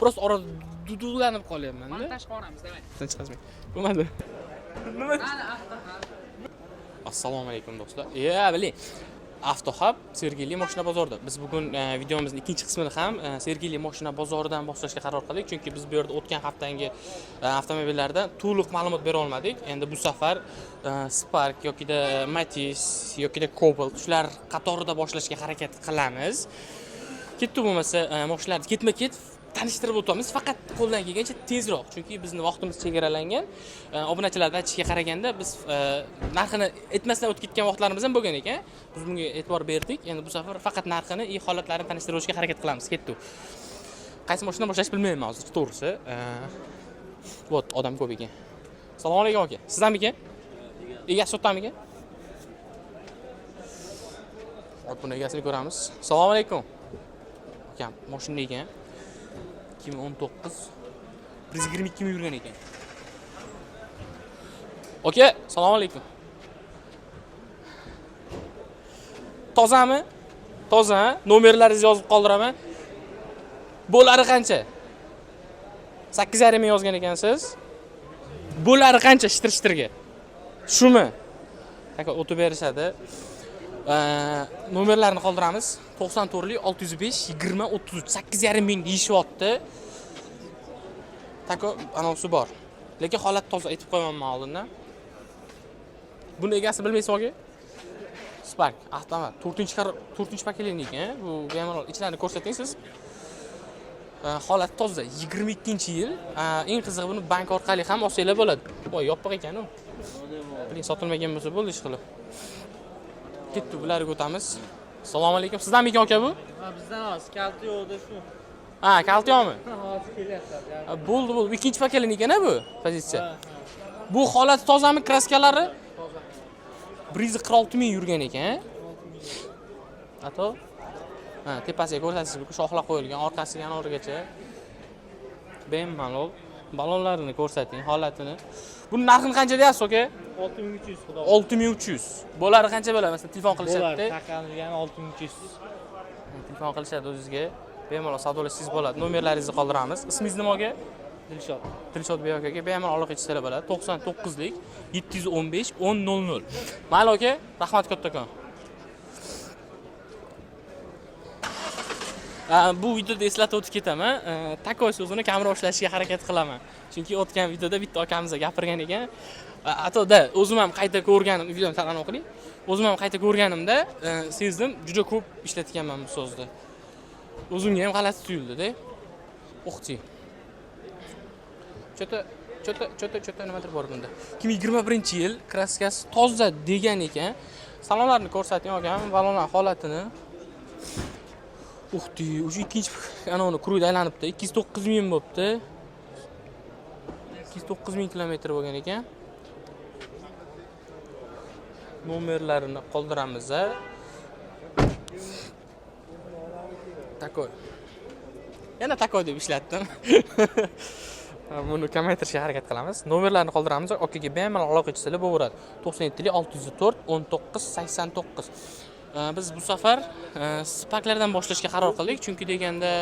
Просто orada duduqlanib qolyapman-da. Montaj qilamiz, davay. Sen chiqasmang. Bo'lmadi. Nima? Assalomu alaykum do'stlar. Biling. Avtohub Sergeli mashina bozorida. Biz bugun videomizning ikkinchi qismini ham Sergeli mashina bozoridan boshlashga qaror qildik, chunki biz bu yerda o'tgan haftangi avtomobillardan to'liq ma'lumot bera olmadik. Endi bu safar Spark yoki Matiz yoki Cobalt shular qatorida boshlashga harakat qilamiz. Ketdi bo'lmasa mashinalarni ketma-ket tanishtirib o'tamiz, faqat qo'ldan kelgancha tezroq, chunki bizning vaqtimiz chegaralangan. Obunachilarning aytishiga qaraganda biz narxini aytmasdan o'tib ketgan vaqtlarimiz ham bo'lgan ekan. Biz bunga e'tibor berdik. Endi bu safar faqat narxini, holatlarini tanishtirib o'tishga harakat qilamiz. Ketdi. Qaysi mashina boshlash bilmayman hozir, to'g'risi. Vot, odam ko'p ekan. Assalomu alaykum aka. Sizdanmikan? Egasi o'tamikan? Hop, buni egasini ko'ramiz. Assalomu alaykum. Akam, mashina ekan. 2019 122 ming yurgan ekan. Oka, assalomu alaykum. Tozami? Toza, nomerlaringizni yozib qoldiraman. Bo'lari qancha? 8,5 ming yozgan ekansiz. Bo'lari qancha shitir-shitirga? Shumi? Taka o'tib berishadi. Nomerlarini qoldiramiz. 94lik 605 20 33 8,5 ming deyishyapti. Tako anonsi bor. Lekin holat toza aytib qo'yaman oldindan. Buni egasi bilmaysiz aka? Spark avtomat 4-paketlik ekan. Bu bemalol ichlarini ko'rsating siz. Holat toza 22-yil. Eng qizig'i buni bank orqali ham olsanglar bo'ladi. Voy, yopiq ekan u. Biling sotilmagan bo'lsa bo'ldi ish qilib. Ketdi, bularga o'tamiz. Assalomu alaykum. Sizdanmi aka bu? Ha, bizdan emas, kalti yo'qda shu. Ha, kalti yo'qmi? Hozir kelyapti. Bo'ldi. Ikkinchi paketlik ekan bu pozitsiya. Bu holati tozami, kraskalari? Toza. 146 ming yurgan ekan. Ato? Ha, tepasiga ko'rsatasiz, bu shoxlar qo'yilgan, orqasiga anorigacha. Bemalol balonlarini ko'rsating, holatini. Buni narxini qancha deyapsiz aka? 6300 xudo. 6300. Bo'lari qancha bo'ladi? Masalan, telefon qilishadi. Bo'lar, taqalgani 6300. Telefon qilishadi o'zingizga. Bemalol savdolashingiz bo'ladi. Nomerlaringizni qoldiramiz. Ismingiz nima aka? Dilshod. Dilshod bek akaga bemalol aloqa qilishlar bo'ladi. 99lik 715 1000. Mayli aka, rahmat kattakon. Bu videoda eslatib o'tib ketaman. Takoy so'zini kamroq ishlashga harakat qilaman. Chunki o'tgan videoda bitta akamizga gapirgan ekan. Atoda o'zim ham qayta ko'rganim, videoni tarqatib o'qiling. O'zim ham qayta ko'rganimda sezdim, juda ko'p ishlatganman bu so'zni. O'zimga ham g'alati tuyuldi-da. O'qchi. Chota nimadir bor bunda. 2021-yil kraskasi toza degan ekan. Salonlarni ko'rsating akam, balonlar holatini. Uxti, o'sha ikkinchi anavni kruyda aylanibdi. 209 ming bo'pti. 209 ming kilometr bo'lgan ekan. Nomerlarini qoldiramiz. Takoy. Yana takoy deb ishlatdim. Buni kamaytirishga harakat qilamiz. Nomerlarni qoldiramiz. Okaga bemalol aloqa qilishlar bo'laveradi. 97 604 19 89. Biz bu safar Sparklardan boshlashga qaror qildik, chunki deganda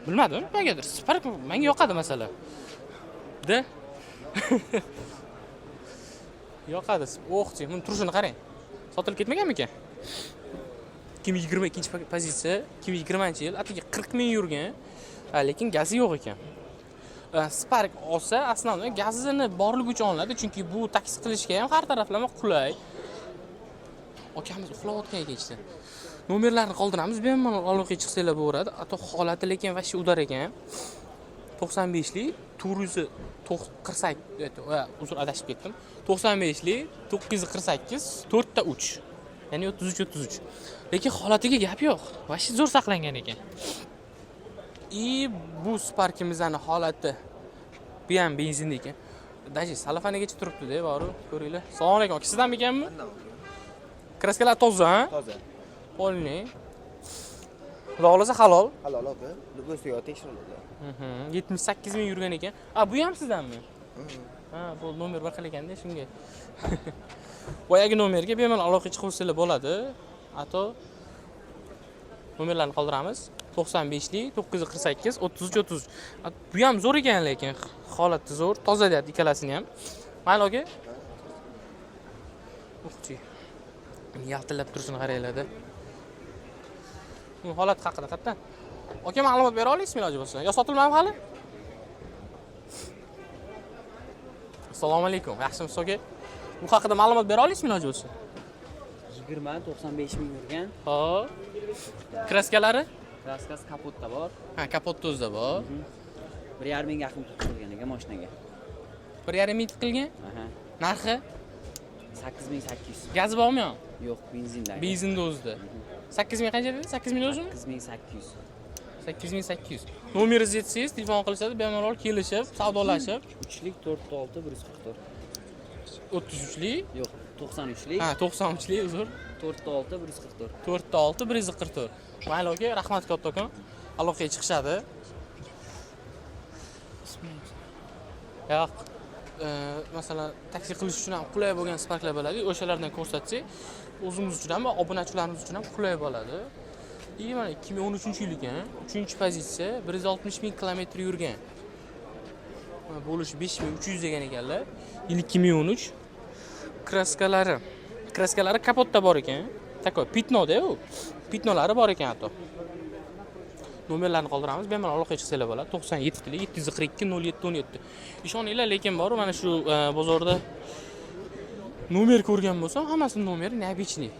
bilmadim, nimagadir Spark menga yoqadi masalan. Da. Yoqadi. O'xchi, buni turishini qarang. Sotilib ketmaganmi-kan? 2022-pozitsiya, 2020-yil, atiga 40 ming yurgan, lekin gazi yo'q ekan. Spark olsa, aslan gazini borligi uchun olinadi, chunki bu taksi qilishga ham har taraflama qulay. Akamiz uxlayotgan ekan ichda. Nomerlarni qoldiramiz, bemalol aloqaga chiqsanglar bo'laveradi. Ato holati lekin vashi udar ekan. 95lik 448, uzr adashib ketdim. 95lik 948 4 ta 3. Ya'ni 33. Lekin holatiga gap yo'q. Vashi zo'r saqlangan ekan. Bu Sparkimizning holati bu ham benzin ekan. Daji salafanigacha turibdi-da, boru ko'ringlar. Assalomu alaykum. Sizdanmi ekanmi? Kraskalar toza, ha? Toza. Polni. Xudo halol. Halol aka. Lugostiga tekshiriladi. 78 ming yurgan ekan. Bu ham sizdanmi? Ha, bu nomer bir xil ekanda shunga. Boyagi nomerga bemalol aloqa chiqib olsanglar bo'ladi. Ato nomerlarni qoldiramiz. 95lik 948 33 33. Bu ham zo'r ekan lekin holati zo'r, toza deyapti ikkalasini ham. Mayli aka. O'qchi. Yaltillab turishini qaranglar-da. Bu holat haqida qayerdan? Aka ma'lumot bera olasizmi iloji bo'lsa? Yo sotilmami hali? Assalomu alaykum. Yaxshimisiz aka? Bu haqida ma'lumot bera olasizmi iloji bo'lsa? 20-95 ming yurgan. Xo'p. Kraskalari? Kraskasi kapotda bor. Ha, kapotda o'zida bor. 1,5 mingga yaqin tutilgan ekan mashinaga. 1,5 ming tiqilgan. Aha. Narxi? 8800. Gazi bormi yo? Yo'q, benzindagi. Benzinda o'zida. 8 ming qancha dedi? 8 ming o'zimi? 8800. 8800. Nomeringizni aytsangiz, telefon qilishadi, bemalol kelishib, savdolashib. 3lik 46 144. 33lik, Yo'q, 93lik ha, 93lik uzr. 46 144. 46 144. Mayli aka, rahmat kattakon. Aloqaga chiqishadi. Yo'q. Masalan, taksi qilish uchun ham qulay bo'lgan sparklar bo'ladi. O'shalardan ko'rsatsak, o'zimiz uchun ham, obunachilarimiz uchun ham qulay bo'ladi. Mana 2013-yil ekan, 3-pozitsiya, 160 ming kilometr yurgan. Bo'lish 5300 degan ekanlar. Yil 2013. Kraskalari kapotda bor ekan. Takoy pitnoda u. Pitnolari bor ekan hatto. Nomerlarni qoldiramiz, bemalol aloqaga chiqsanglar bo'ladi. 97lik 742 0717. Ishoninglar, lekin bor, mana shu bozorda nomer ko'rgan bo'lsam, hammasi nomeri neobычный.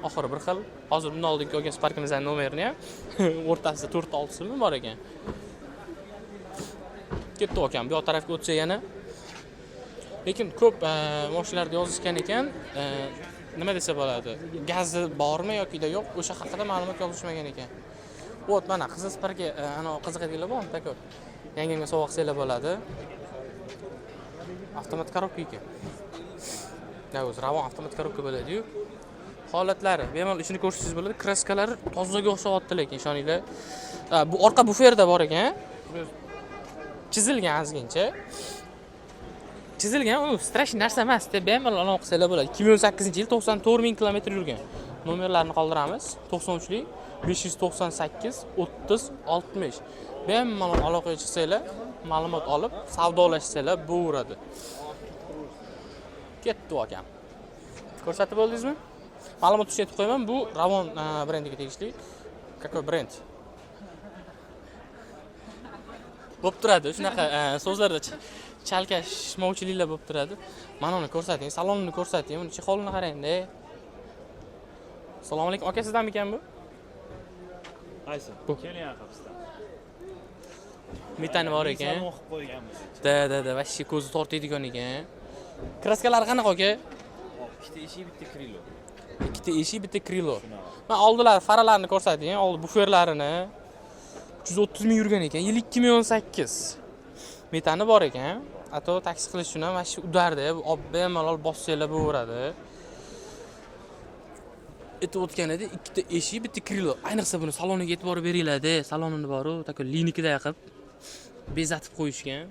Oxiri bir xil. Hozir bundan oldingi olgan Sparkimizning nomerini ham o'rtasida 4-6simi bor ekan. Ketdi ekan, bu yoq tarafga o'tsa yana. Lekin ko'p mashinalarda yozishgan ekan, nima desa bo'ladi? Gazi bormi yoki yo'q, o'sha haqida ma'lumot yozishmagan ekan. Bo't, mana qizil Sparkga ana qiziqadiganlar bormi? Takoy. Yangamga sovg'a qilsanglar bo'ladi. Avtomat korobka ekan. Da o'zi ravon avtomat korobka bo'ladi-yu. Holatlari, bemalol ishini ko'rishingiz bo'ladi. Kraskalari tozaga o'xshayapti lekin, ishoninglar. Bu orqa buferda bor ekan. Chizilgan ozgincha. Chizilgan, u strash narsa emas, deb bemalol aloqa qilsanglar bo'ladi. 2018-yil 94 ming kilometr yurgan. Nomerlarni qoldiramiz. 93lik 598 30 60. Bemalol aloqaga chiqsanglar, ma'lumot olib, savdolashsanglar bo'laveradi. Ketdi akam. Ko'rsatib bo'ldingizmi? Ma'lumot uchun aytib qo'yaman, bu Ravon brendiga tegishli. Qanday brend? Bo'p turadi, shunaqa so'zlarda chalkashmovchiliklar bo'lib turadi. Mana uni ko'rsating, salonni ko'rsating, uni chexolini qarang-da. Assalomu alaykum, aka sizdanmi ekan bu? Qaysi? Bu. Kelgan qapsdan. Metani bor ekan. Salon qilib qo'yganmiz. Da, vashi ko'zi tortadigan ekan. Kraskalari qanaqa aka? Ikkita eshik, bitta krilo. Ikkita eshik, bitta krilo. Men oldilari faralarini ko'rsating, oldi buferlarini. 330 ming yurgan ekan, yil 2018. Metani bor ekan. Ato taksi qilish uchun ham mana shu udarda, bemalol bossanglar bo'laveradi. Aytib o'tgan edi, ikkita eshik, bitta krilo. Ayniqsa buni saloniga e'tibor beringlar-da. Salonini bor-u, takoy linikida qilib bezatib qo'yishgan.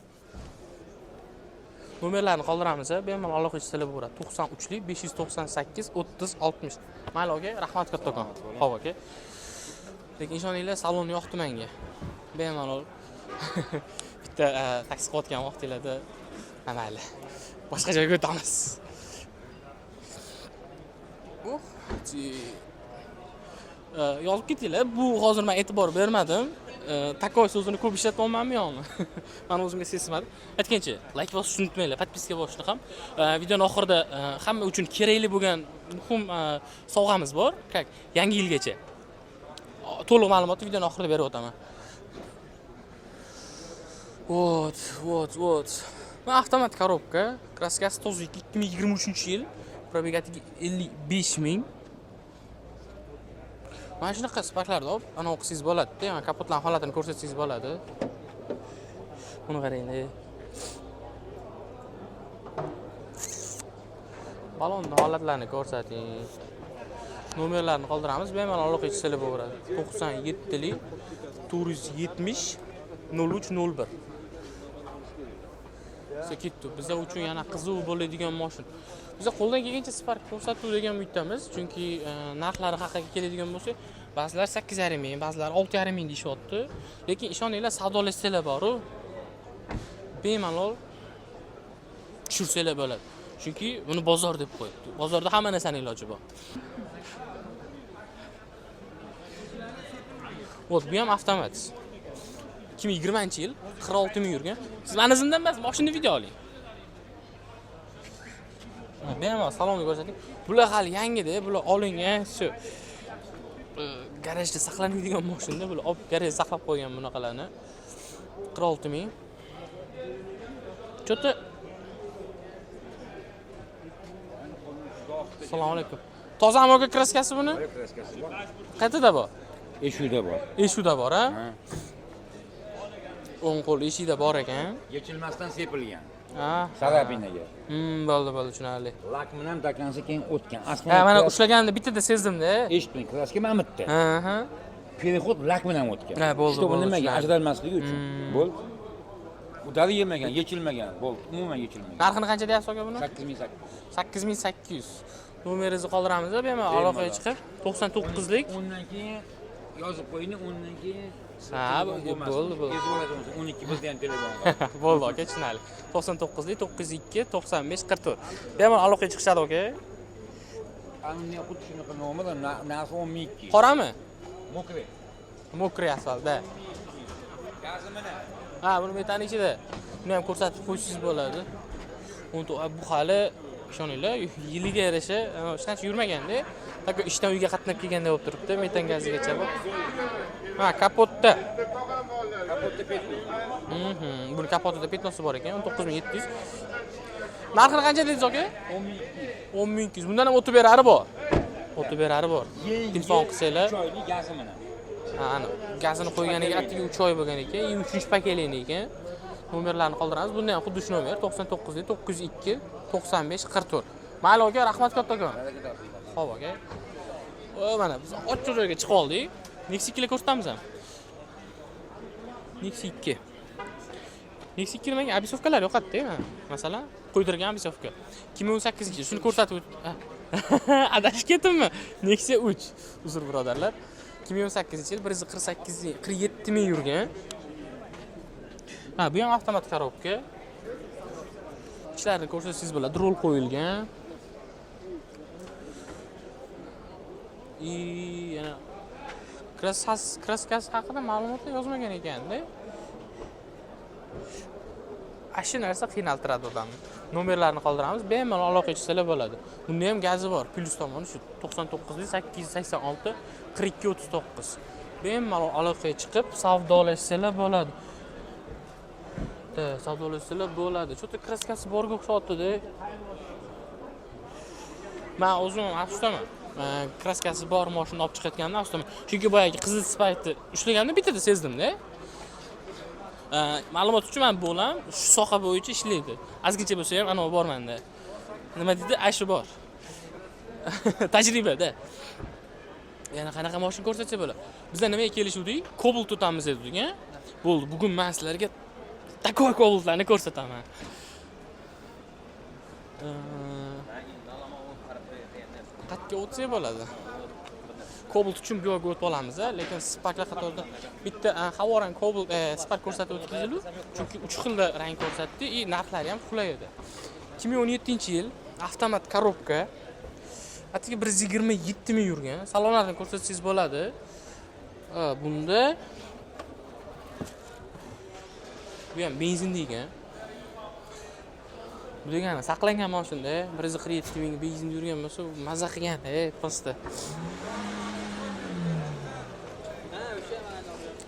Nomerlarni qoldiramiz, bemalol aloqa qilsanglar bo'laveradi. 93lik 598 30 60. Mayli aka, rahmat kattakon. Xo'p aka. Lekin ishoninglar, salon yoqdi menga. Bemalol bitta taksi qilayotgan vaqtinglarda mayli. Boshqa joyga o'tamiz. Yozib ketinglar. Bu hozir men e'tibor bermadim. Takoy so'zini ko'p ishlatmaymanmi yo'qmi? Men o'zimga sezmadim. Aytgancha, like bosishni unutmanglar, podpiska bosishni ham. Videoning oxirida hamma uchun kerakli bo'lgan muhim sovg'amiz bor. Yangi yilgacha. To'liq ma'lumotni videoning oxirida berib o'taman. Вот. Men avtomat korobka, kraskasi tozlik 2023-yil, probegati 55 ming. Mana shunaqa sparklarni olib, ana o'qisangiz bo'ladi-da, mana kapotlarning holatini ko'rsatsangiz bo'ladi. Buni qaranglar. Balonning holatlarini ko'rsating. Nomerlarni qoldiramiz, bemalol aloqaga chiqsanglar bo'laveradi. 97lik 470 0301. Ketdi. Bizlar uchun yana qiziq bo'ladigan mashina. Biz qo'ldan kelgancha Spark ko'rsatib degan umidamiz, chunki narxlari haqiga keladigan bo'lsa, Ba'zilar 8,5 ming, ba'zilar 6,5 ming deyishyapti. Lekin ishoninglar, savdolashsanglar bor-ku. Bemalol tushirsanglar bo'ladi. Chunki buni bozor deb qo'yibdi. Bozorda hamma narsaning iloji bor. Vot, bu ham avtomat. 2020-yil 46 ming yurgan. Siz meni izimdan emas, mashina video oling. Bemalol salonni ko'rsating. Bular hali yangi-da, bular olingan, shu garajda saqlanadigan mashina, bular olib garajda saqlab qo'ygan bunaqalarni. 46 ming. Cho'ta. Assalomu alaykum. Tozami aka kraskasi buni? Qayerda bor? Eshikda bor. Eshikda bor, ha? O'ng qo'l eshikda bor ekan. Yechilmasdan sepilgan. Ha. Sarapinaga. Bo'ldi, tushunarli. Lak bilan dakansi keyin o'tgan. Ha, mana ushlaganimda bittada sezdim-da. Eshitdim, kraska mana bitta. Ha. Perexod lak bilan o'tgan. Ha, bo'ldi, Shu bo'ldi, nimaga tushunarli. ajralmasligi uchun. Bo'ldi. Udari yemagan, yechilmagan. Bo'ldi, umuman yechilmagan. Narxini qancha deyapsiz aka buni? 8800. 8800. Nomeringizni qoldiramiz, bemalol aloqaga chiqib 99lik. Undan keyin yozib qo'ying, undan keyin Ha, bo'ldi. 12 bizda ham telefon. Bo'ldi aka, tushunarli. 99lik 902 95 44. Bemalol aloqaga chiqishadi aka. Anni xuddi shunaqa nomada narxi 10200. Qorami? Mokre. Mokri asfalt-da. Gazi mana. Ha, buni metan ichida. Buni ham ko'rsatib qo'ysangiz bo'ladi. Bu hali ishoninglar, yiliga yarasha hech qancha yurmaganda, aka ishdan uyga qatnab kelganda bo'lib turibdi, metan gazigacha bor. Ha, kapotda. Kapotda petno. Buni kapotida petnosi bor ekan, 19700. Narxini qancha dedingiz aka? 10200. 10200. Bundan ham o'tib berari bor. O'tib berari bor. Telefon qilsanglar. Choyli gazi mana. Ha, ana. Gazini qo'yganiga atigi 3 oy bo'lgan ekan, 3-paketli ekan. Nomerlarni qoldiramiz. Bunda ham xuddi shu nomer 99 902 95 44. Mayli aka, rahmat kattakon. Xo'p aka. Mana biz ochiq joyga chiqib oldik. Nexi 2 ko'rsatamiz ham. Nexi 2. Nexi 2 nimaga abisovkalar yo'qotdi, masalan, qo'ydirgan abisovka. 2018-yil shuni ko'rsatib adashib ketdimmi? Nexi 3. Uzr birodarlar. 2018-yil 147 ming yurgan. Ha, bu ham avtomat korobka. Ishlarini ko'rsangiz bo'ladi, rol qo'yilgan. Yana kraskasi haqida ma'lumotlar yozmagan ekanda. Shu narsa qiynaltiradi odamni. Nomerlarni qoldiramiz, bemalol aloqaga chiqsalar bo'ladi. Bunda ham gazi bor, plus tomoni shu 99 886 42 39. Bemalol aloqaga chiqib savdolashsalar bo'ladi. Savdolashsalar bo'ladi. Cho'ta kraskasi borga o'xshatdi-da. Men o'zim afsusdaman. Kraskasi bor mashina olib chiqayotganimda afsusdaman. Chunki boyagi qizil spaykni ushlaganimda bittada sezdim-da. Ma'lumot uchun men bo'lam, shu soha bo'yicha ishlaydi. Azgincha bo'lsa ham ana bormanda. Nima deydi? Ayshi bor. Tajribada. Yana qanaqa mashina ko'rsatsa bo'ladi. Bizlar nimaga kelishuvdik? Cobalt o'tamiz dedik, ha? Bo'ldi, bugun men sizlarga takoy Cobaltlarni ko'rsataman. Qatga o'tsa bo'ladi. Cobalt uchun bu yo'lga o'tib olamiz, lekin Sparklar qatorida bitta havorang Cobalt Spark ko'rsatib o'tkazildi, chunki 3 xilda rang ko'rsatdi, narxlari ham qulay edi. 2017-yil avtomat korobka. Atigi 127 ming yurgan. Salonlarni ko'rsatsangiz bo'ladi. Bunda bu ham benzinli ekan. Bu degani saqlangan mashina 147 ming benzin yurgan bo'lsa, maza qilgan, posta.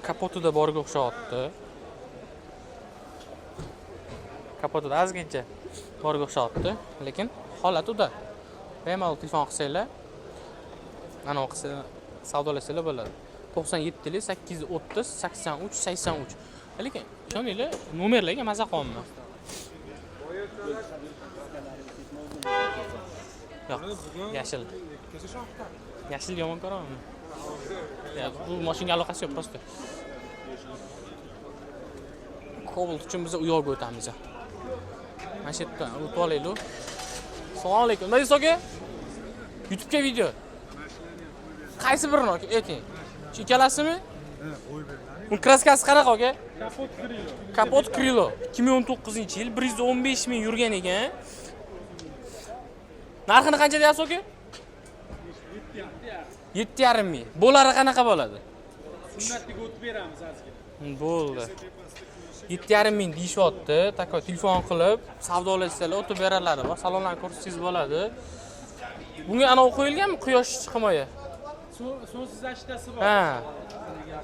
Kapotida borga o'xshatdi. Kapotida ozgincha borga o'xshatdi, lekin holati uda. Bemalol telefon qilsanglar, ana qilsa savdolashsalar bo'ladi. 97 lik 830 83 83. Lekin ishoninglar, nomerlarga maza qolmayman. Yo'q, yashil. Yashil yomon ko'raman. Bu mashinaga aloqasi yo'q, prosta. Cobalt uchun biz u yo'lga o'tamiz. Mana shu yerdan o'tib olaylik. Assalomu alaykum. Nima deysiz aka? YouTube'ga video. Qaysi birini ayting? Shu ikkalasimi? Bu kraskasi qanaqa aka? Kapot Krilo 2019-yil 115 ming yurgan ekan. Narxini qancha deyapsiz aka? 7,5 ming. Bo'lari qanaqa bo'ladi? Sunnatga o'tib beramiz azizga. Bo'ldi. 7,5 ming deyishyapti. Tako telefon qilib, savdolashsalar, o'tib berarlari bor. Salonlarni ko'rsatsangiz bo'ladi. Bunga ana qo'yilganmi quyosh himoya? Suvsiz ashtasi bor. Ha.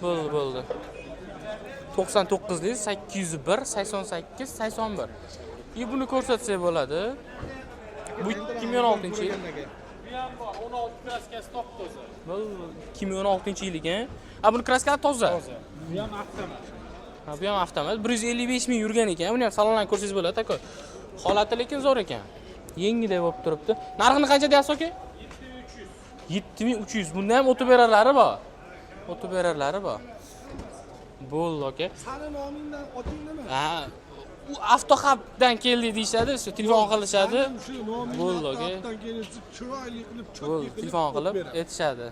Bo'ldi. 99 lik 801 88 81. Buni ko'rsatsak bo'ladi. Bu 2016-yil. Bu ham bor, 16 kraskasi top toza. Bu 2016-yil ekan. Buni kraskasi toza. Bu ham avtomat. Ha, bu ham avtomat. 155 ming yurgan ekan. Buni ham salonlarni ko'rsangiz bo'ladi, tako. Holati lekin zo'r ekan. Yengidek bo'lib turibdi. Narxini qancha deyapsiz aka? 7300. Bunda ham o'tib berarlari bor. O'tib berarlari bor. Bo'ldi aka. Sani nomingdan oting nima? Ha, u Avtohubdan keldi deyshadi, shu telefon qilishadi. Shu nomingdan Bo'ldi aka. ortdan kelib chiroyli qilib Bo'ldi, telefon qilib aytishadi.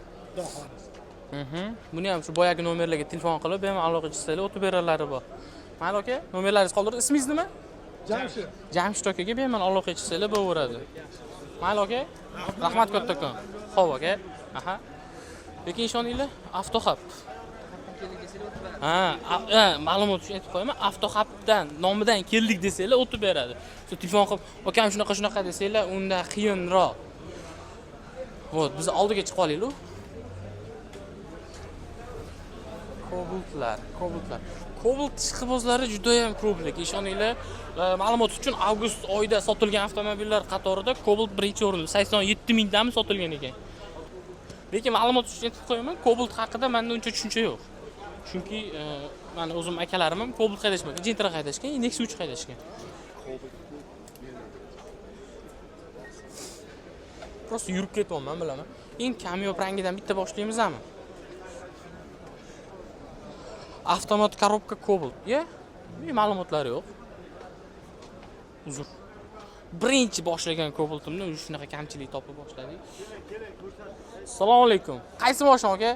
Buni ham shu boyagi nomerlarga telefon qilib, bemalol aloqa qilsanglar, o'tib berarlari bor. Mayli aka, nomerlaringizni qoldirib, ismingiz nima? Jamshid. Jamshid akaga bemalol aloqa qilsanglar bo'laveradi. Mayli aka. Rahmat kattakon. Xo'p aka. Aha. Lekin ishoninglar, Avtohub. Ha, ma'lumot uchun aytib qo'yaman, Avtohubdan nomidan keldik desanglar, o'tib beradi. Shu telefon qilib, "Akam shunaqa desanglar, unda qiyinroq." Xo'p, biz oldiga chiqib olaylik. Kobaltlar. Kobalt ishqibozlari juda ham ko'plik. Ishoninglar, ma'lumot uchun avgust oyida sotilgan avtomobillar qatorida Cobalt birinchi o'rinda 87 mingdami sotilgan ekan. Lekin ma'lumot uchun aytib qo'yaman, Cobalt haqida menda uncha tushuncha yo'q. Chunki men o'zim akalarim ham Cobalt haydashmagan, Gentra haydashgan, Nexus 3 haydashgan. Prosta yurib ketyapman, bilaman. Eng kamyob rangidan bitta boshlaymizmi? Avtomat korobka Cobalt. Ma'lumotlari yo'q. Uzr. Birinchi boshlagan Cobaltimda shunaqa kamchilik topib boshladik. Assalomu alaykum. Qaysi mashina aka?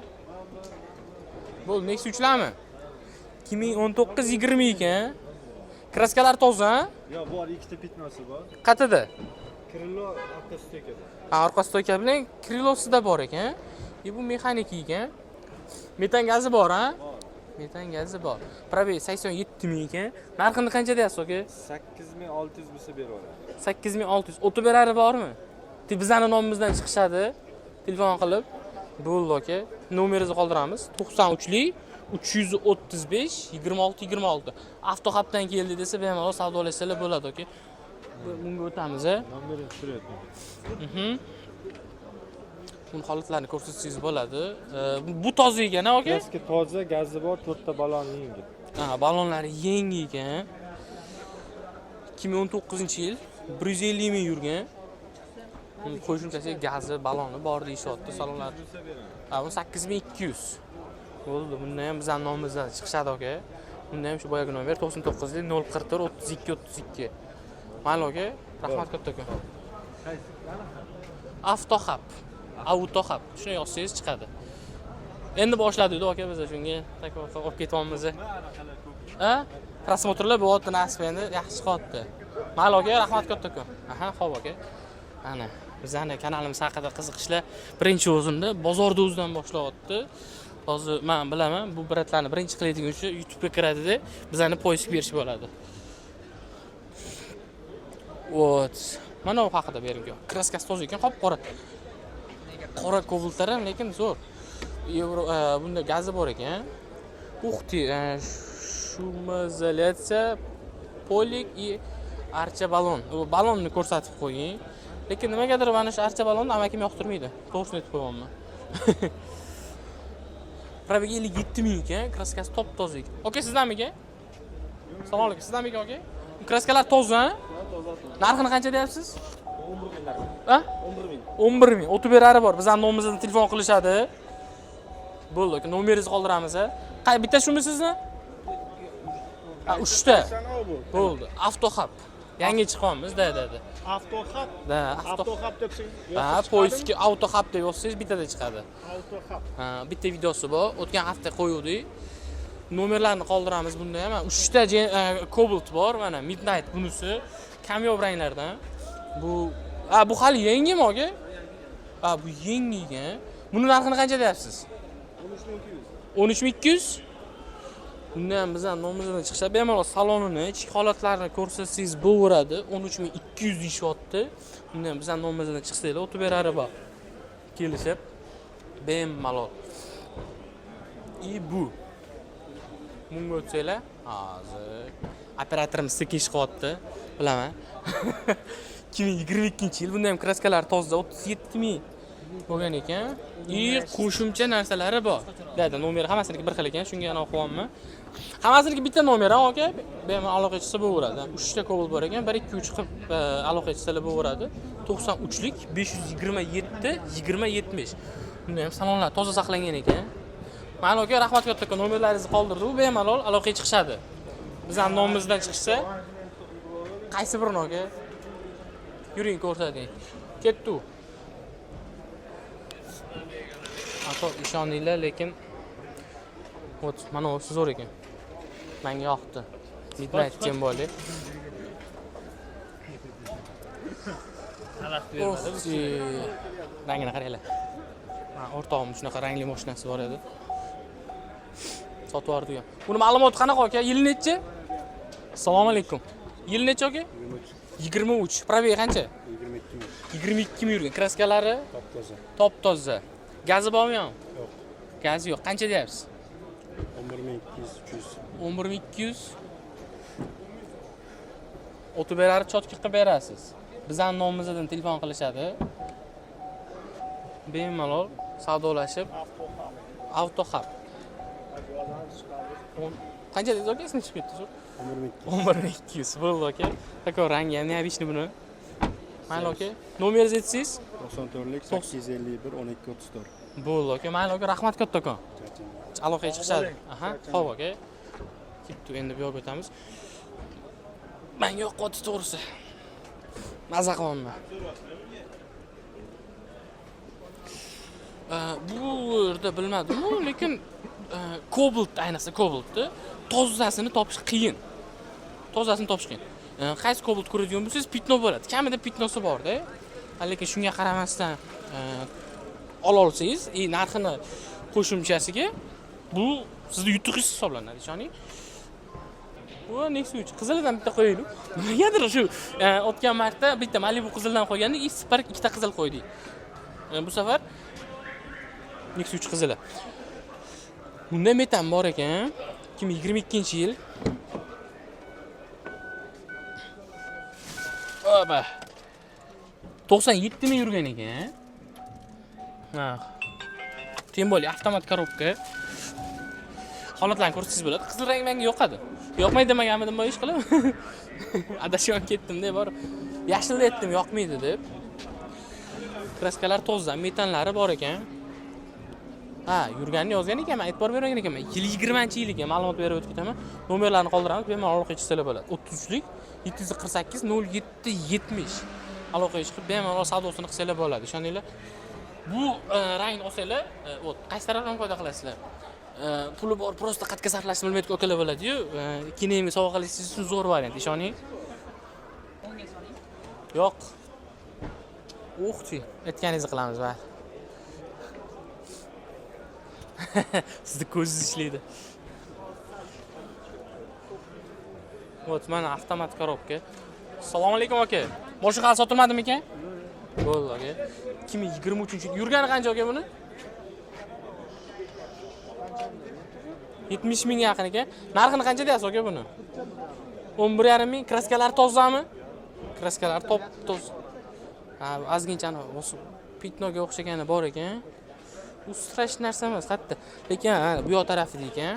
Bu Nexus 3larmi? 2019-20 ekan. Kraskalar toza, ha? Yo, bor, ikkita pitnosi bor. Qatada? Krilo orqa stoyka. Orqa stoyka bilan Krilosida bor ekan. Bu mexanik ekan. Metan gazi bor, ha? Metan gazi bor. Probey 87 ming ekan. Narxini qancha deyapsiz aka? 8600 bo'lsa beraveradi. 8600. O'tib berari bormi? Bizning nomimizdan chiqishadi. Telefon qilib. Bo'ldi aka. Nomeringizni qoldiramiz. 93 lik 335 26 26. Avtohubdan keldi desa, bemalol savdolashsalar bo'ladi aka. Bunga o'tamiz, ha? Nomerini tushiryapman. Buni holatlarini ko'rsatsangiz bo'ladi. Bu toza ekan, aka? Eski toza, gazi bor, 4 ta ballon yangi. Ha, ballonlari yangi ekan. 2019-yil 150 ming yurgan. Qo'shimchasiga gazi, balloni bor deyishyapti salonlar. Ha, bu 8200. Bo'ldi, bunda ham bizning nomimizdan chiqishadi aka. Bunda ham shu boyagi nomer 99 044 32 32. Mayli aka, rahmat kattakon. Avtohub. Shuni yozsangiz chiqadi. Endi boshladik aka biz shunga taklif olib ketyapmiz. Ha? Prosmotrlar bo'lyapti nasib endi yaxshi chiqyapti. Mayli aka, rahmat kattakon. Aha, xo'p aka. Ana, bizning kanalimiz haqida qiziqishlar birinchi o'zinda bozorda o'zidan boshlayapti. Hozir men bilaman, bu bratlarni birinchi qiladigan uchun YouTube'ga kiradida bizani poysk berish bo'ladi. Vot. Mana bu haqida bering. Kraskasi toza ekan, qop-qora. Qora Cobaltlar ham lekin zo'r. Bunda gazi bor ekan. Uxti, shumizolyatsiya, polik и archa balon. U ballonni ko'rsatib qo'ying. Lekin nimagadir mana shu archa ballonni amakim yoqtirmaydi. To'g'risini aytib qo'yaman. Probey 57 ming ekan, kraskasi top toza ekan. Aka, sizdanmi ekan? Assalomu alaykum, sizdanmi ekan aka? Kraskalar toza, ha? Narxini qancha deyapsiz? 11 ming narxi. Ha? 11 ming. 11 ming. O'tib berari bor. Bizning nomimizdan telefon qilishadi. Bo'ldi aka, nomeringizni qoldiramiz, ha? Bitta shumi sizni? Ha, 3 ta. Bo'ldi. Avtohub. Yangi chiqyapmiz, da. Avtoxab. Da, Avtoxab deb Ha, poyezdga avtoxab deb yozsangiz bittada chiqadi. Avtoxab. Ha, bitta videosi bor. O'tgan hafta qo'yuvdik. Nomerlarni qoldiramiz bunda ham. 3 ta Cobalt bor, mana Midnight bunisi kamyob ranglardan. Bu hali yangimi aka? Bu yangi ekan. Buni narxini qancha deyapsiz? 13200. Bundan bizdan nomimizdan chiqsa, bemalol salonini, ichki holatlarini ko'rsatsangiz bo'laveradi. 13200 deyishyapti. Bundan bizdan nomimizdan chiqsanglar, o'tib berari bor. Kelishib bemalol. Bu. Bunga o'tsanglar, hozir operatorimiz sekin chiqyapti, bilaman. 2022-yil bunda ham kraskalar toza 37000 bo'lgan ekan. Qo'shimcha narsalari bor. Dada nomeri hammasiniki bir xil ekan, shunga anavi qilyapman. Hammasiniki bitta nomer, aka. Bemalol aloqa qilsa bo'laveradi. 3 ta Cobalt bor ekan, 1 2 3 qilib aloqa qilsalar bo'laveradi. 93lik 527 2070. Bunda ham salonlar toza saqlangan ekan. Mana aka, rahmat katta, nomerlaringizni qoldirdi, u bemalol aloqaga chiqishadi. Bizning nomimizdan chiqsa, qaysi birini aka? Yuring ko'rsating. Ketdi. Ato ishoninglar, lekin mana u zo'r ekan. Menga yoqdi. Midnight Cemboli. Rangini qaranglar. O'rtog'im shunaqa rangli mashinasi bor edi. Sotib yubordik. Buni ma'lumoti qanaqa aka? Yil nechi? Assalomu alaykum. Yil nechi aka? 23. Probeg qancha? 22 ming yurgan. Kraskalari? Top toza. Gazi bormi yo'q? Yo'q. Gazi yo'q. Qancha deyapsiz? 11200. 11200. O'tib berari chotka qilib berasiz. Bizning nomimizdan telefon qilishadi. Bemalol savdolashib avtoxab. Qancha dedingiz aka? Esni chiqib ketdi. 11200 bo'ldi aka. Aka rangi ham neobishni buni. Mayli aka. Nomeringizni aytsangiz? 94lik 851 1234. Bo'ldi aka. Mayli aka, rahmat kattakon. Aloqaga chiqishadi. Aha, xo'p aka. Ketdi, endi bu yoqqa o'tamiz. Menga yo'qotdi to'g'risi. Maza qilyapman. Bu yerda bilmadim, lekin Cobalt, ayniqsa Cobaltni tozasini topish qiyin. Qaysi Cobalt ko'radigan bo'lsangiz, pitno bo'ladi. Kamida pitnosi bor-da. Lekin shunga qaramasdan ola olsangiz, narxini qo'shimchasiga bu sizning yutug'ingiz hisoblanadi, ishoning. Bu Nexus 3 qizilidan bitta qo'yaylik. Nimadir shu o'tgan marta bitta Malibu qizildan qo'ygandik, Spark ikkita qizil qo'ydik. Bu safar Nexus 3 qizili. Bunda metan bor ekan. 2022-yil. Oba. 97 ming yurgan ekan. Ha. Temboli avtomat korobka. Holatlarni ko'rsangiz bo'ladi. Qizil rang menga yoqadi. Yoqmaydi demaganmidim, bu ish qilib. Adashib ketdim-da, bor. Yashilni aytdim, yoqmaydi deb. Kraskalar toza, metanlari bor ekan. Ha, yurganini yozgan ekanman, e'tibor bergan ekanman. 2020-yil ekan, ma'lumot berib o'tib ketaman. Nomerlarni qoldiramiz, bemalol aloqaga chiqsalar bo'ladi. 33lik 748 0770. Aloqaga chiqib bemalol savdosini qilsalar bo'ladi. Ishoninglar. Bu rangni olsanglar, qaysi tarafdan foyda qilasizlar? Puli bor, prosta qatga sarflashni bilmaydigan okalar bo'ladi-yu, kineyimga sovg'a qilishingiz uchun zo'r variant, ishoning. Yo'q. O'xchi, aytganingizni qilamiz, bari. Sizni ko'zingiz ishlaydi. Вот, mana avtomat korobka. Assalomu alaykum aka. Boshqa hali sotilmadimi ekan? Bo'ldi aka. 2023 yurgani qancha aka buni? 70 ming yaqin ekan. Narxini qancha deyapsiz aka buni? 11,5 ming. Kraskalari tozami? Kraskalari top toz. Ha, ozgincha pitnoga o'xshagani bor ekan. Bu strash narsa emas, hatto. Lekin bu yoq tarafida ekan.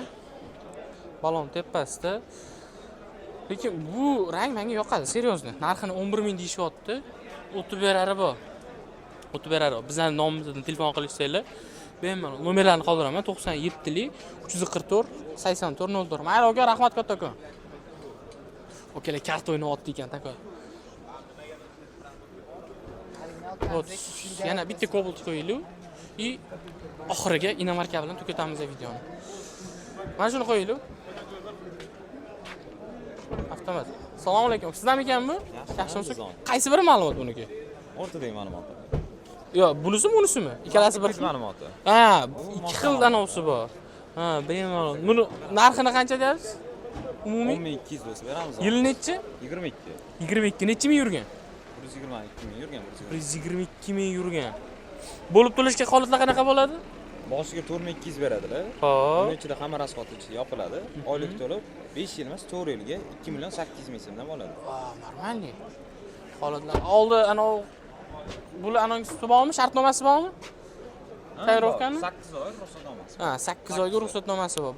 Balon tepasida. Lekin bu rang menga yoqadi, seryozni. Narxini 11 ming deyishyapti. O'tib berari bor. Bizning nomimizdan telefon qilishsanglar, bemalol nomerlarni qoldiraman. 97lik 344 84 04. Mayli aka, rahmat kattakon. Okalar karta o'ynayapti ekan, taka. Вот. Yana bitta Cobalt qo'yaylik. И oxiriga inomarka bilan tugatamiz videoni. Mana shuni qo'yaylik. Avtomat. Assalomu alaykum. Sizdan ekan bu? Yaxshimisiz? Qaysi biri ma'lumot buniki? O'rtadagi ma'lumotlar. Yo, bunisimi? Ikkalasi bir xil. Ma'lumoti. Ha, ikki xil anonsi bor. Ha, bemalol. Buni narxini qancha deyapsiz? Umumiy 10200 bo'lsa beramiz. yil nechi? 22. 22 necha ming yurgan? 122 ming yurgan. 122 ming yurgan. Bo'lib to'lashga holatlar qanaqa bo'ladi? Boshiga 4200 beradilar. Xo'p. Uning ichida hamma rasxoti ichida yopiladi. Oylik to'lab 5 yil emas, 4 yilga 2 million 800 ming so'mdan oladi. Normalniy. Holatlar. Oldi anov bular anonsi bormi? Shartnomasi bormi? Tayyorlovkani? 8 oy ruxsatnomasi. Ha, 8 oyga ruxsatnomasi bor.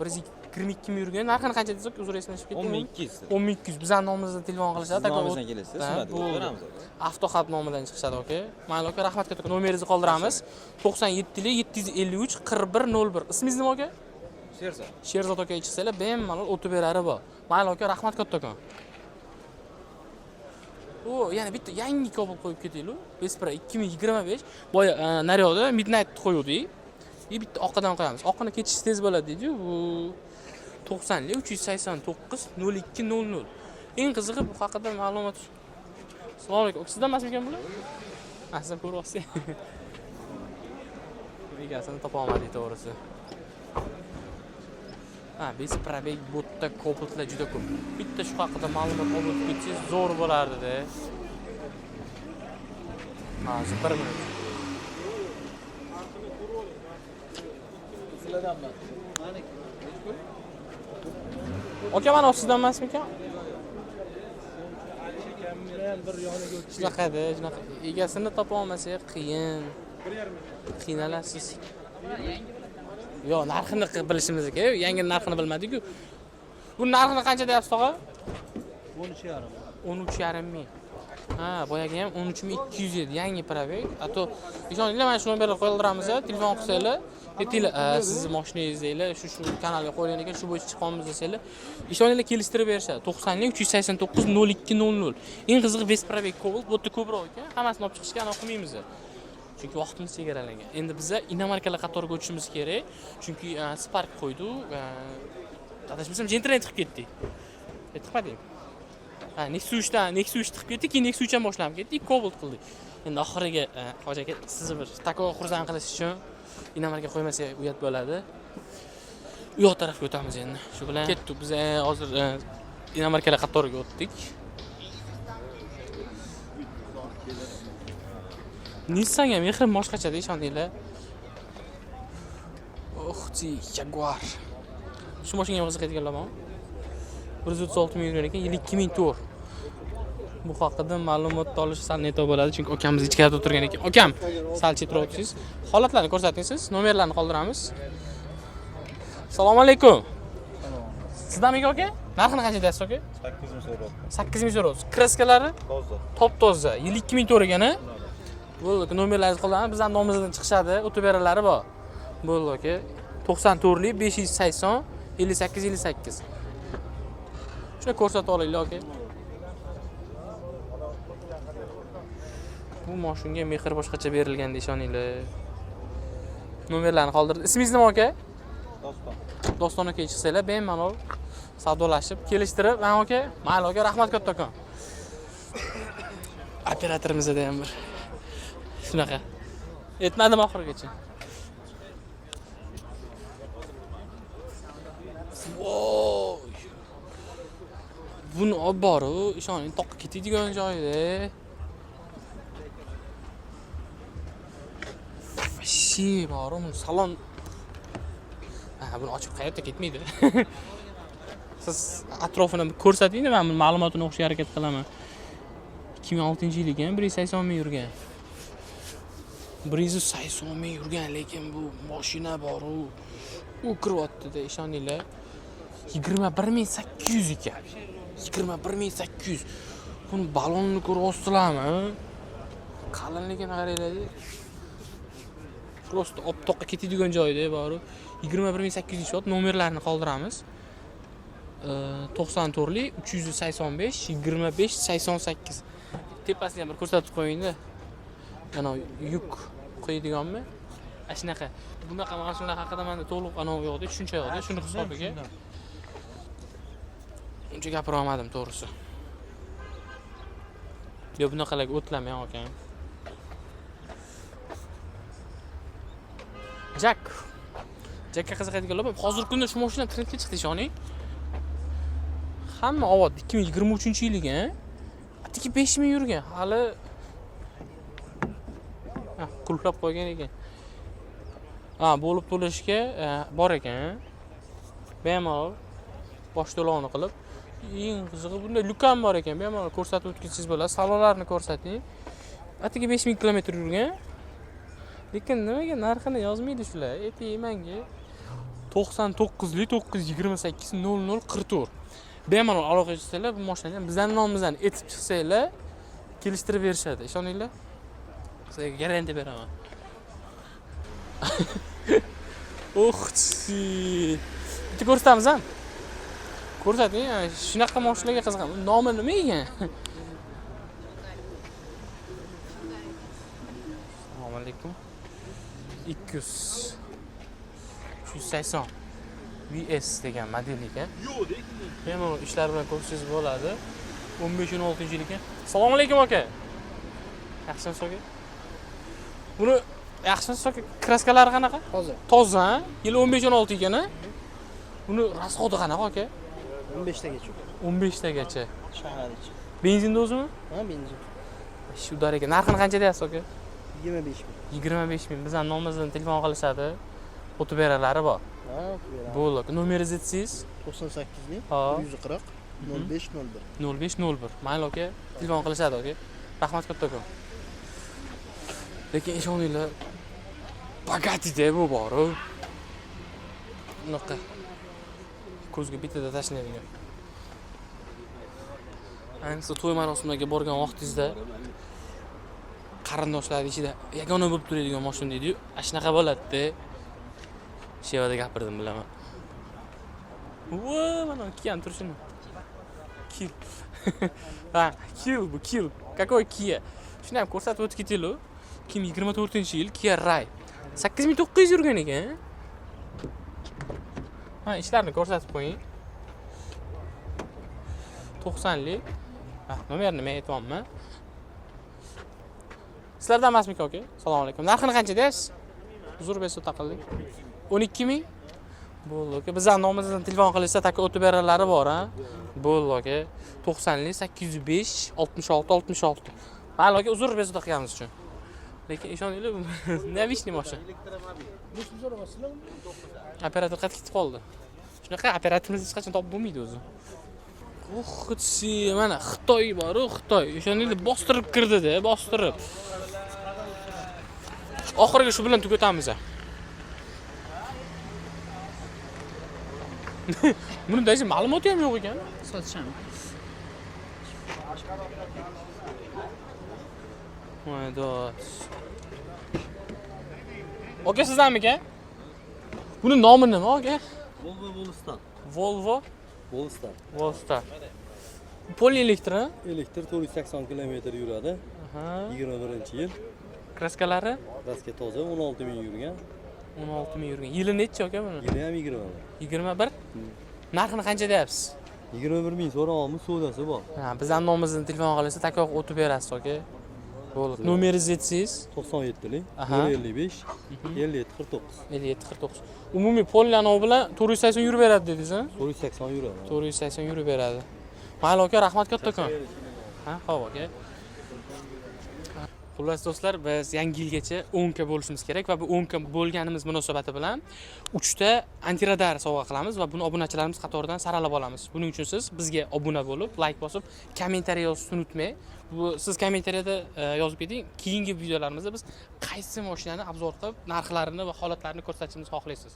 122 ming yurgan. Narxini qancha desak, uzr eslashib ketdim. 10200. 10200. Bizning nomimizdan telefon qilishadi. Nomimizdan kelasiz, shunday beramiz. Avtoxat nomidan chiqishadi, oka. Mayli aka, rahmat katta. Nomeringizni qoldiramiz. 97 753 4101. Ismingiz nima aka? Sherzod. Sherzod aka chiqsanglar, bemalol o'tib berari bor. Mayli aka, rahmat katta aka. O, yana bitta yangi Cobalt qo'yib ketaylik. Vespra 2025. Boya naryoqda Midnight qo'yuvdik. Bitta oqidan qo'yamiz. Oqini ketish tez bo'ladi deydi-yu. Bu 90 389 0200. Eng qizig'i bu haqida ma'lumot. Assalomu alaykum. Sizdan emasmi ekan bular? Sizdan ko'ryapsiz. Egasini topa olmadik to'g'risi. Ha, biz probeg botda Cobaltlar juda ko'p. Bitta shu haqida ma'lumot olib ketsangiz zo'r bo'lardi-da. Hozir 1 minut. Aka, mana sizdan emasmi ekan? Shunaqada, shunaqa. Egasini topa olmasak qiyin. Qiynalasiz. Yo, narxini bilishimiz kerak. Yangi narxini bilmadik-ku. Bu narxini qancha deyapsiz, tog'a? 13,5 ming. Ha, boyagi ham 13200 edi, yangi probeg. Ato, ishoninglar, mana shu nomerni qo'yildiramiz, telefon qilsanglar, aytinglar, sizni mashinangizda shu kanalga qo'ygan ekan, shu bo'yicha chiqamiz desanglar, ishoninglar kelishtirib berishadi. 90 389 0200. Eng qizig'i Vesprabeg Cobalt, bu yerda ko'proq ekan. Hammasini olib chiqishga aniq qilmaymiz. Chunki vaqtimiz chegaralangan. Endi biza inomarkalar qatoriga o'tishimiz kerak. Chunki Spark qo'ydik. Adashmasam, Gentrain chiqib ketdik. Aytmading. Ha, Nexus'dan chiqib ketdik, keyin Nexus'dan boshlanib ketdik, Cobalt qildik. Endi oxiriga Hoji aka sizni bir takoq xursand qilish uchun inomarka qo'ymasak uyat bo'ladi. U yoq tarafga o'tamiz endi. Shu bilan ketdik. Biz hozir inomarkalar qatoriga o'tdik. Nissan'ga mehrim boshqachada, ishoninglar. Jaguar. Shu mashinaga ham qiziqadiganlar bormi? 136 ming yurgan ekan, yil 2004. Bu haqida ma'lumot olish sal neto bo'ladi, chunki akamiz ichkarida o'tirgan ekan. Akam, sal chetroq o'tsangiz, holatlarni ko'rsating siz, nomerlarni qoldiramiz. Assalomu alaykum. Sizdanmi aka? Narxini qancha deysiz aka? 8 ming so'rab. 8 ming so'rab. Kraskalari? Toza. Top-toza. Yil 2004 ekan-a? Bo'ldi, nomerlaringizni qoldiramiz, bizning nomimizdan chiqishadi, o'tib beralari bor. Bo'ldi aka. 94 580 58 58. Shuni ko'rsatib olaylik aka. Bu mashinaga mehr boshqacha berilganda ishoninglar. Nomerlarni qoldirdim. Ismingiz nima aka? Doston. Doston aka chiqsanglar, bemalol savdolashib, kelishtirib, men aka, mayli aka, rahmat kattakon. Operatorimizda ham bir shunaqa. Yetmadim oxirigacha. Voy. Buni olib borib, ishoning, toqqa ketadigan joyda. Vashi borum, salon. Buni ochib qayerga ketmaydi. Siz atrofini ko'rsating, men ma'lumotini o'qishga harakat qilaman. 2006-yil ekan, 180 ming yurgan. 180 ming yurgan, lekin bu mashina bor-u. U kiryapti-da, ishoninglar. 21800 ekan. 21800. Buni balonni ko'ryapsizlarmi? Qalinligini qaranglar. Prosta olib toqqa ketadigan joyda bor-u. 21800 shot, nomerlarni qoldiramiz. 94 385 25 88. Tepasiga bir ko'rsatib qo'ying-da. Ana yuk qo'yadiganmi? Shunaqa. Bunaqa mashinalar haqida menda to'liq anavi yo'qdi, tushuncha yo'qdi. Shuni hisobiga. Uncha gapira olmadim to'g'risi. Yo bunaqalarga o'tlamay ekan. Jackka qiziqadiganlar bor. Hozirgi kunda shu mashina trendga chiqdi ishoning. Hamma avod 2023-yilga, atigi 5000 yurgan. Hali qulflab qo'ygan ekan. Bo'lib to'lashga bor ekan. Bemalol bosh to'lovini qilib, eng qizig'i bunda lukam bor ekan. Bemalol ko'rsatib o'tkazsangiz bo'ladi. Salonlarni ko'rsating. Atigi 5000 kilometr yurgan. Lekin nimaga narxini yozmaydi shular? Menga 99lik 928 0044. Bemalol aloqa qilsanglar, bu mashinani bizning nomimizdan etib chiqsanglar, kelishtirib berishadi. Ishoninglar. Sizga garantiya beraman. Bitta ko'rsatamiz ham. Ko'rsating, shunaqa mashinalarga qiziqaman. Nomi nima ekan? Assalomu alaykum. 380 VS degan model ekan. Bemalol ishlar bilan ko'rishingiz bo'ladi. 15-16 yil ekan. Assalomu alaykum aka. Yaxshimisiz aka? Buni yaxshimisiz aka? Kraskalari qanaqa? Toza, yili 15-16 ekan-a? Buni rasxodi qanaqa aka? 15 tagacha. 15 tagacha. Shahargacha. Benzin dozimi? Ha, benzin. Shu dar ekan. Narxini qancha deyapsiz aka? 25 ming. 25 ming. Bizning nomimizdan telefon qilishadi. O'tib beralari bor. Ha, o'tib Bo'ldi. Nomeringizni aytsangiz? 98lik Ha. 140 0501. 0501. Mayli aka, telefon qilishadi aka. Rahmat kattakon. Lekin ishoninglar, Bugatti'da bu bor-ku. Bunaqa ko'zga bitada tashlaydigan. Ayniqsa to'y marosimlariga borgan vaqtingizda qarindoshlar ichida yagona bo'lib turadigan mashina deydi-yu, shunaqa bo'ladi-da. Shevada gapirdim bilaman. Voy, mana Kia turishini. Kill. Bu Kill. Какой Kia? Shuni ham ko'rsatib o'tib ketinglar. 2024-yil Kia Ray. 8900 yurgan ekan. Ishlarni ko'rsatib qo'ying. 90lik. Nomerni men aytayapman. Sizlardan emasmi aka? Assalomu alaykum. Narxini qancha deysiz? Uzr bersa taqildik. 12 ming. Bo'ldi aka. Bizning nomimizdan telefon qilishsa, taka o'tib beralari bor, ha. Bo'ldi aka. 90lik 805 66 66. Mayli aka, uzr bersa taqganimiz uchun. Lekin ishoninglar, navishni mashina. Operator qaytib ketib qoldi. Shunaqa operatorimiz hech qachon topib bo'lmaydi o'zi. Xudsi mana Xitoy bor, Xitoy. Ishoninglar, bostirib kirdi-da, bostirib. Oxiriga shu bilan tugatamiz. Buni hech ma'lumoti ham yo'q ekan. Sotisham. Voy do'st. Aka sizdanmi ekan? Buni nomi nima aka? Volvo Volstar. Volvo Volstar. Volstar. Polielektr, Elektr 480 km yuradi. 21-yil. Kraskalari Kraska toza 16 ming yurgan. 16 ming yurgan. Yili necha aka buni? Yili ham 20 ming. 21. Narxini qancha deyapsiz? 21 ming so'rayapmiz, savdosi bor. Bizning nomimizdan telefon qilsa, takoq o'tib berasiz aka. Bo'ldi. Nomeringizni aytsangiz? 97lik 55 57 49. 57 49. Umumiy polyanov bilan 480 yurib beradi dedingiz-a? 480 yuradi. 480 yurib beradi. Mayli aka, rahmat kattakon. Xo'p aka. Xullas do'stlar, biz yangi yilgacha 10 ka bo'lishimiz kerak va bu 10 ka bo'lganimiz munosabati bilan 3 ta antiradar sovg'a qilamiz va buni obunachilarimiz qatoridan saralab olamiz. Buning uchun siz bizga obuna bo'lib, like bosib, kommentariy yozishni unutmang. Bu siz kommentariyada yozib keting. Keyingi videolarimizda biz qaysi mashinani obzor qilib, narxlarini va holatlarini ko'rsatishimizni xohlaysiz.